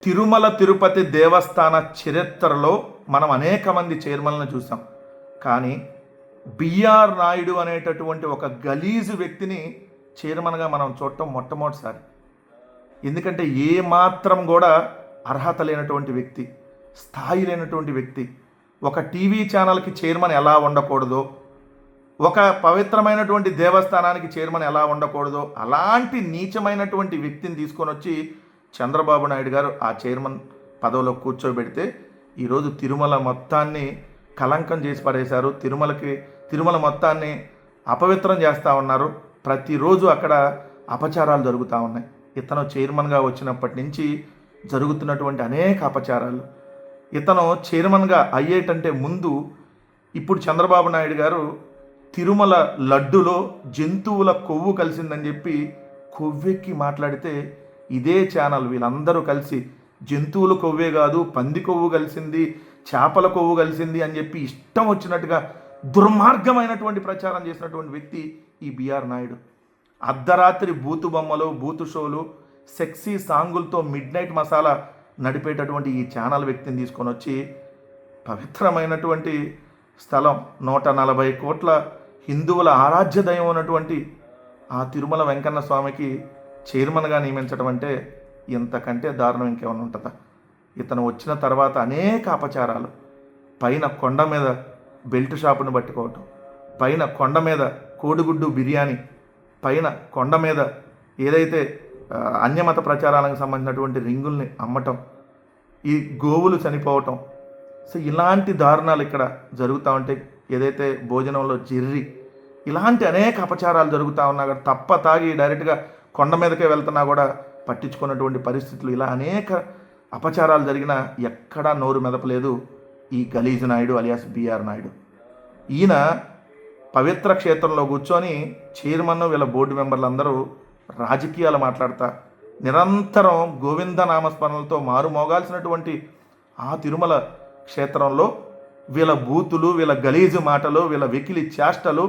తిరుమల తిరుపతి దేవస్థాన చరిత్రలో మనం అనేక మంది చైర్మన్లను చూసాం. కానీ బిఆర్ నాయుడు అనేటటువంటి ఒక గలీజు వ్యక్తిని చైర్మన్గా మనం చూడటం మొట్టమొదటిసారి. ఎందుకంటే ఏ మాత్రం కూడా అర్హత లేనటువంటి వ్యక్తి, స్థాయి లేనటువంటి వ్యక్తి. ఒక టీవీ ఛానల్కి చైర్మన్ ఎలా ఉండకూడదో, ఒక పవిత్రమైనటువంటి దేవస్థానానికి చైర్మన్ ఎలా ఉండకూడదో అలాంటి నీచమైనటువంటి వ్యక్తిని తీసుకొని వచ్చి చంద్రబాబు నాయుడు గారు ఆ చైర్మన్ పదవిలో కూర్చోబెడితే ఈరోజు తిరుమల మొత్తాన్ని కలంకం చేసి పడేశారు. తిరుమల మొత్తాన్ని అపవిత్రం చేస్తూ ఉన్నారు. ప్రతిరోజు అక్కడ అపచారాలు జరుగుతూ ఉన్నాయి. ఇతను చైర్మన్గా వచ్చినప్పటి నుంచి జరుగుతున్నటువంటి అనేక అపచారాలు. ఇతను చైర్మన్గా అయ్యేటంటే ముందు ఇప్పుడు చంద్రబాబు నాయుడు గారు తిరుమల లడ్డులో జంతువుల కొవ్వు కలిసిందని చెప్పి కొవ్వెక్కి మాట్లాడితే ఇదే ఛానల్ వీళ్ళందరూ కలిసి జంతువుల కొవ్వే కాదు, పంది కొవ్వు కలిసింది, చేపల కొవ్వు కలిసింది అని చెప్పి ఇష్టం వచ్చినట్టుగా దుర్మార్గమైనటువంటి ప్రచారం చేసినటువంటి వ్యక్తి ఈ బిఆర్ నాయుడు. అర్ధరాత్రి బూతు బొమ్మలు, బూతు షోలు, సెక్సీ సాంగులతో మిడ్ నైట్ మసాలా నడిపేటటువంటి ఈ ఛానల్ వ్యక్తిని తీసుకొని వచ్చి పవిత్రమైనటువంటి స్థలం 140 కోట్ల హిందువుల ఆరాధ్య దైవం ఉన్నటువంటి ఆ తిరుమల వెంకన్న స్వామికి చైర్మన్గా నియమించడం అంటే ఇంతకంటే దారుణం ఇంకేమైనా ఉంటుందా? ఇతను వచ్చిన తర్వాత అనేక అపచారాలు, పైన కొండ మీద బెల్ట్ షాపును పట్టుకోవటం, పైన కొండ మీద కోడిగుడ్డు బిర్యానీ, పైన కొండ మీద ఏదైతే అన్యమత ప్రచారాలకు సంబంధించినటువంటి రింగుల్ని అమ్మటం, ఈ గోవులు చనిపోవటం, సో ఇలాంటి దారుణాలు ఇక్కడ జరుగుతూ ఉంటాయి. ఏదైతే భోజనంలో జెర్రీ, ఇలాంటి అనేక అపచారాలు జరుగుతూ ఉన్నా కూడా తప్ప తాగి డైరెక్ట్గా కొండ మీదకే వెళ్తున్నా కూడా పట్టించుకున్నటువంటి పరిస్థితులు, ఇలా అనేక అపచారాలు జరిగినా ఎక్కడా నోరు మెదపలేదు ఈ గలీజు నాయుడు అలియాస్ బిఆర్ నాయుడు. ఈయన పవిత్ర క్షేత్రంలో కూర్చొని చైర్మన్ వీళ్ళ బోర్డు మెంబర్లు అందరూ రాజకీయాలు మాట్లాడతా నిరంతరం గోవింద నామస్మరణలతో మారుమోగాల్సినటువంటి ఆ తిరుమల క్షేత్రంలో వీళ్ళ బూతులు, వీళ్ళ గలీజు మాటలు, వీళ్ళ వెకిలి చేష్టలు,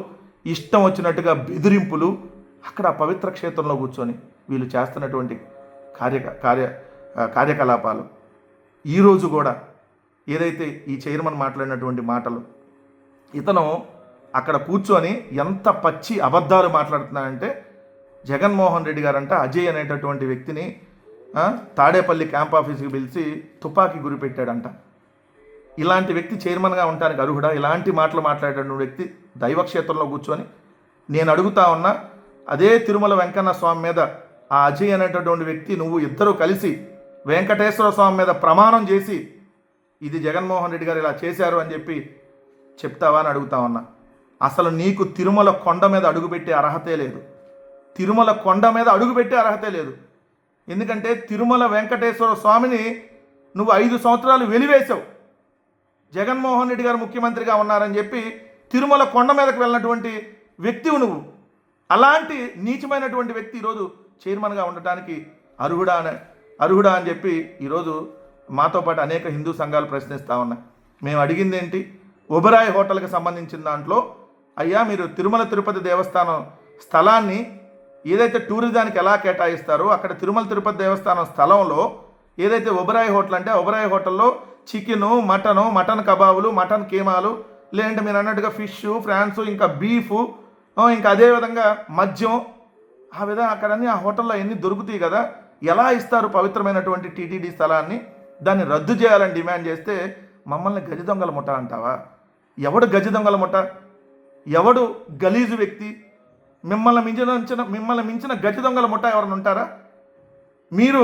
ఇష్టం వచ్చినట్టుగా బెదిరింపులు, అక్కడ పవిత్ర క్షేత్రంలో కూర్చొని వీళ్ళు చేస్తున్నటువంటి కార్యకలాపాలు. ఈరోజు కూడా ఏదైతే ఈ చైర్మన్ మాట్లాడినటువంటి మాటలు, ఇతను అక్కడ కూర్చొని ఎంత పచ్చి అబద్ధాలు మాట్లాడుతున్నాడంటే జగన్మోహన్ రెడ్డి గారంట అజయ్ అనేటటువంటి వ్యక్తిని తాడేపల్లి క్యాంప్ ఆఫీస్కి పిలిచి తుపాకీ గురిపెట్టాడంట. ఇలాంటి వ్యక్తి చైర్మన్గా ఉండడానికి అర్హుడా? ఇలాంటి మాటలు మాట్లాడేటువంటి వ్యక్తి దైవక్షేత్రంలో కూర్చొని నేను అడుగుతా ఉన్నా, అదే తిరుమల వెంకన్న స్వామి మీద ఆ అజయ్ అనేటటువంటి వ్యక్తి నువ్వు ఇద్దరు కలిసి వెంకటేశ్వర స్వామి మీద ప్రమాణం చేసి ఇది జగన్మోహన్ రెడ్డి గారు ఇలా చేశారు అని చెప్పి చెప్తావా అని అడుగుతా ఉన్నా. అసలు నీకు తిరుమల కొండ మీద అడుగుపెట్టే అర్హతే లేదు. తిరుమల కొండ మీద అడుగుపెట్టే అర్హతే లేదు. ఎందుకంటే తిరుమల వెంకటేశ్వర స్వామిని నువ్వు 5 సంవత్సరాలు వెలివేశావు. జగన్మోహన్ రెడ్డి గారు ముఖ్యమంత్రిగా ఉన్నారని చెప్పి తిరుమల కొండ మీదకు వెళ్ళినటువంటి వ్యక్తివు నువ్వు. అలాంటి నీచమైనటువంటి వ్యక్తి ఈరోజు చైర్మన్గా ఉండటానికి అర్హుడా అని చెప్పి ఈరోజు మాతో పాటు అనేక హిందూ సంఘాలు ప్రశ్నిస్తూ ఉన్నాయి. మేము అడిగింది ఏంటి? ఒబరాయ్ హోటల్కి సంబంధించిన దాంట్లో అయ్యా మీరు తిరుమల తిరుపతి దేవస్థానం స్థలాన్ని ఏదైతే టూరిజానికి ఎలా కేటాయిస్తారో అక్కడ తిరుమల తిరుపతి దేవస్థానం స్థలంలో ఏదైతే ఒబరాయ్ హోటల్ అంటే ఒబరాయ్ హోటల్లో చికెను, మటన్ కబాబులు, మటన్ కీమాలు, లేదంటే మీరు అన్నట్టుగా ఫిష్, ఫ్రాన్స్, ఇంకా బీఫ్, ఇంకా అదేవిధంగా మద్యం, ఆ విధంగా అక్కడన్నీ ఆ హోటల్లో ఎన్ని దొరుకుతాయి కదా, ఎలా ఇస్తారు పవిత్రమైనటువంటి టీటీడీ స్థలాన్ని? దాన్ని రద్దు చేయాలని డిమాండ్ చేస్తే మమ్మల్ని గజ దొంగల ముఠ అంటావా? ఎవడు గజ దొంగల ముఠ? ఎవడు గలీజు వ్యక్తి? మిమ్మల్ని మించిన గజ దొంగల ముఠ ఎవరైనా ఉంటారా? మీరు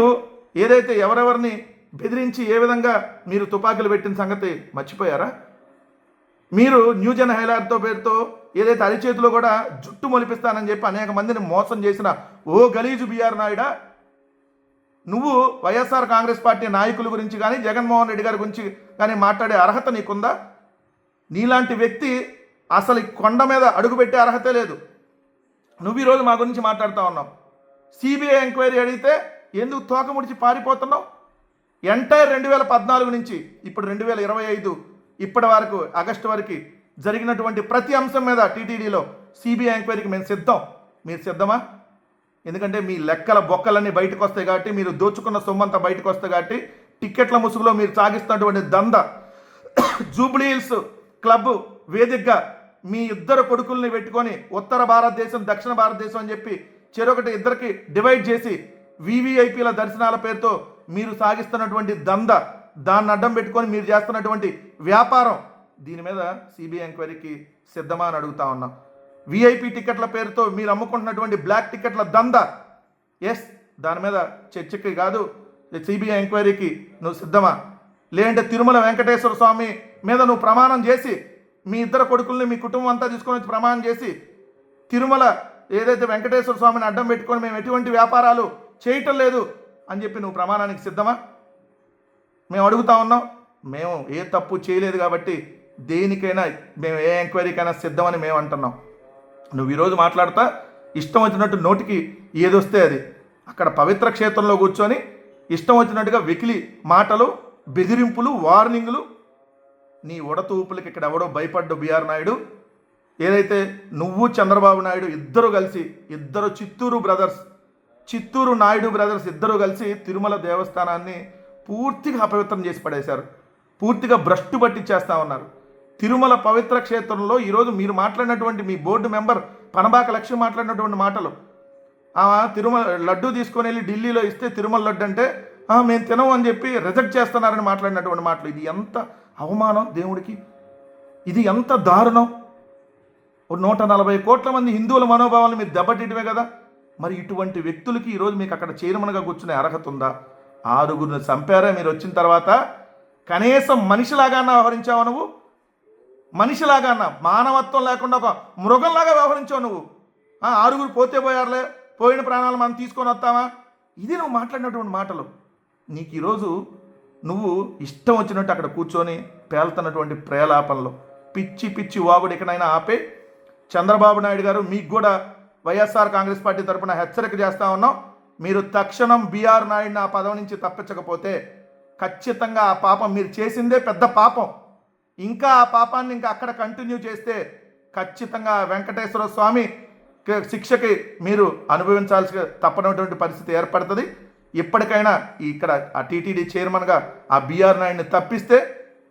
ఏదైతే ఎవరెవరిని బెదిరించి ఏ విధంగా మీరు తుపాకీలు పెట్టిన సంగతి మర్చిపోయారా? మీరు న్యూజన్ హైలార్డ్తో పేరుతో ఏదైతే అరిచేతిలో కూడా జుట్టు మొలిపిస్తానని చెప్పి అనేక మందిని మోసం చేసిన ఓ గలీజు బిఆర్ నాయుడా, నువ్వు వైఎస్ఆర్ కాంగ్రెస్ పార్టీ నాయకుల గురించి కానీ జగన్మోహన్ రెడ్డి గారి గురించి కానీ మాట్లాడే అర్హత నీకుందా? నీలాంటి వ్యక్తి అసలు కొండ మీద అడుగుపెట్టే అర్హతే లేదు. నువ్వు ఈరోజు మా గురించి మాట్లాడుతూ ఉన్నావు. సిబిఐ ఎంక్వైరీ అడిగితే ఎందుకు తోక ముడిచి పారిపోతున్నావు? ఎంటైర్ 2014 నుంచి ఇప్పుడు 2025 ఇప్పటి వరకు ఆగస్టు వరకు జరిగినటువంటి ప్రతి అంశం మీద టీటీడీలో సిబిఐ ఎంక్వైరీకి మేము సిద్ధం. మీరు సిద్ధమా? ఎందుకంటే మీ లెక్కల బొక్కలన్నీ బయటకు వస్తాయి కాబట్టి, మీరు దోచుకున్న సొమ్మంతా బయటకు వస్తాయి కాబట్టి, టిక్కెట్ల ముసుగులో మీరు సాగిస్తున్నటువంటి దంద, జూబ్లీ హిల్స్ క్లబ్ వేదికగా మీ ఇద్దరు కొడుకుల్ని పెట్టుకొని ఉత్తర భారతదేశం దక్షిణ భారతదేశం అని చెప్పి చెరొకటి ఇద్దరికి డివైడ్ చేసి వివిఐపీల దర్శనాల పేరుతో మీరు సాగిస్తున్నటువంటి దంద, దాన్ని అడ్డం పెట్టుకొని మీరు చేస్తున్నటువంటి వ్యాపారం, దీని మీద సిబిఐ ఎంక్వైరీకి సిద్ధమా అని అడుగుతా ఉన్నాం. విఐపి టికెట్ల పేరుతో మీరు అమ్ముకుంటున్నటువంటి బ్లాక్ టికెట్ల దంద, ఎస్, దాని మీద చర్చకి కాదు, సిబిఐ ఎంక్వైరీకి నువ్వు సిద్ధమా? లేదంటే తిరుమల వెంకటేశ్వర స్వామి మీద నువ్వు ప్రమాణం చేసి మీ ఇద్దరు కొడుకుల్ని మీ కుటుంబం అంతా తీసుకొని వచ్చి ప్రమాణం చేసి తిరుమల ఏదైతే వెంకటేశ్వర స్వామిని అడ్డం పెట్టుకొని మేము ఎటువంటి వ్యాపారాలు చేయటం లేదు అని చెప్పి నువ్వు ప్రమాణానికి సిద్ధమా? మేము అడుగుతా ఉన్నాం. మేము ఏ తప్పు చేయలేదు కాబట్టి దేనికైనా మేము ఏ ఎంక్వైరీకైనా సిద్ధమని మేము అంటున్నాం. నువ్వు ఈరోజు మాట్లాడతా ఇష్టం వచ్చినట్టు నోటికి ఏదొస్తే అది, అక్కడ పవిత్ర క్షేత్రంలో కూర్చొని ఇష్టం వచ్చినట్టుగా వెకిలి మాటలు, బెదిరింపులు, వార్నింగులు, నీ ఉడతూపులకి ఇక్కడ ఎవడో భయపడ్డు బిఆర్ నాయుడు. ఏదైతే నువ్వు చంద్రబాబు నాయుడు ఇద్దరు కలిసి, ఇద్దరు చిత్తూరు నాయుడు బ్రదర్స్ ఇద్దరు కలిసి తిరుమల దేవస్థానాన్ని పూర్తిగా అపవిత్రం చేసి పడేశారు, పూర్తిగా భ్రష్టు పట్టించేస్తా ఉన్నారు. తిరుమల పవిత్ర క్షేత్రంలో ఈరోజు మీరు మాట్లాడినటువంటి మీ బోర్డు మెంబర్ పనబాక లక్ష్మి మాట్లాడినటువంటి మాటలు, తిరుమల లడ్డు తీసుకొని వెళ్ళి ఢిల్లీలో ఇస్తే తిరుమల లడ్డు అంటే మేము తినము అని చెప్పి రిజెక్ట్ చేస్తున్నారని మాట్లాడినటువంటి మాటలు, ఇది ఎంత అవమానం దేవుడికి, ఇది ఎంత దారుణం. 140 కోట్ల మంది హిందువుల మనోభావాలను మీరు దెబ్బతీయటమే కదా. మరి ఇటువంటి వ్యక్తులకి ఈరోజు మీకు అక్కడ చైర్మన్గా కూర్చునే అర్హత ఉందా? 6గురిని చంపారా మీరు వచ్చిన తర్వాత? కనీసం మనిషిలాగా వ్యవహరించావు నువ్వు, మనిషిలాగా మానవత్వం లేకుండా ఒక మృగంలాగా వ్యవహరించావు నువ్వు. 6గురు పోతే పోయారులే, పోయిన ప్రాణాలు మనం తీసుకొని వస్తామా? ఇది నువ్వు మాట్లాడినటువంటి మాటలు. నీకు ఈరోజు నువ్వు ఇష్టం వచ్చినట్టు అక్కడ కూర్చొని పేలుతున్నటువంటి ప్రేలాపనలు, పిచ్చి పిచ్చి వాగుడు ఇకనైనా ఆపే. చంద్రబాబు నాయుడు గారు, మీకు కూడా వైఎస్ఆర్ కాంగ్రెస్ పార్టీ తరఫున హెచ్చరిక చేస్తూ ఉన్నాం. మీరు తక్షణం బిఆర్ నాయుడిని ఆ పదవి నుంచి తప్పించకపోతే ఖచ్చితంగా ఆ పాపం మీరు చేసిందే పెద్ద పాపం, ఇంకా ఆ పాపాన్ని ఇంకా అక్కడ కంటిన్యూ చేస్తే ఖచ్చితంగా వెంకటేశ్వర స్వామి శిక్షకి మీరు అనుభవించాల్సి తప్పనటువంటి పరిస్థితి ఏర్పడుతుంది. ఇప్పటికైనా ఇక్కడ ఆ టీటీడీ చైర్మన్గా ఆ బిఆర్ నాయుడిని తప్పిస్తే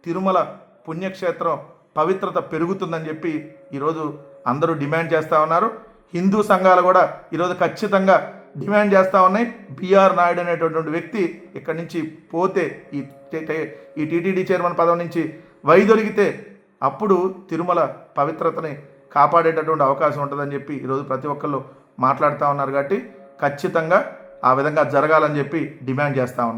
తిరుమల పుణ్యక్షేత్రం పవిత్రత పెరుగుతుందని చెప్పి ఈరోజు అందరూ డిమాండ్ చేస్తూ ఉన్నారు. హిందూ సంఘాలు కూడా ఈరోజు ఖచ్చితంగా డిమాండ్ చేస్తూ ఉన్నాయి. బిఆర్ నాయుడు అనేటటువంటి వ్యక్తి ఇక్కడి నుంచి పోతే, ఈ టీటీడీ చైర్మన్ పదవి నుంచి వైదొలిగితే అప్పుడు తిరుమల పవిత్రతని కాపాడేటటువంటి అవకాశం ఉంటుందని చెప్పి ఈరోజు ప్రతి ఒక్కళ్ళు మాట్లాడుతూ ఉన్నారు. కాబట్టి ఖచ్చితంగా ఆ విధంగా జరగాలని చెప్పి డిమాండ్ చేస్తూ ఉన్నాం.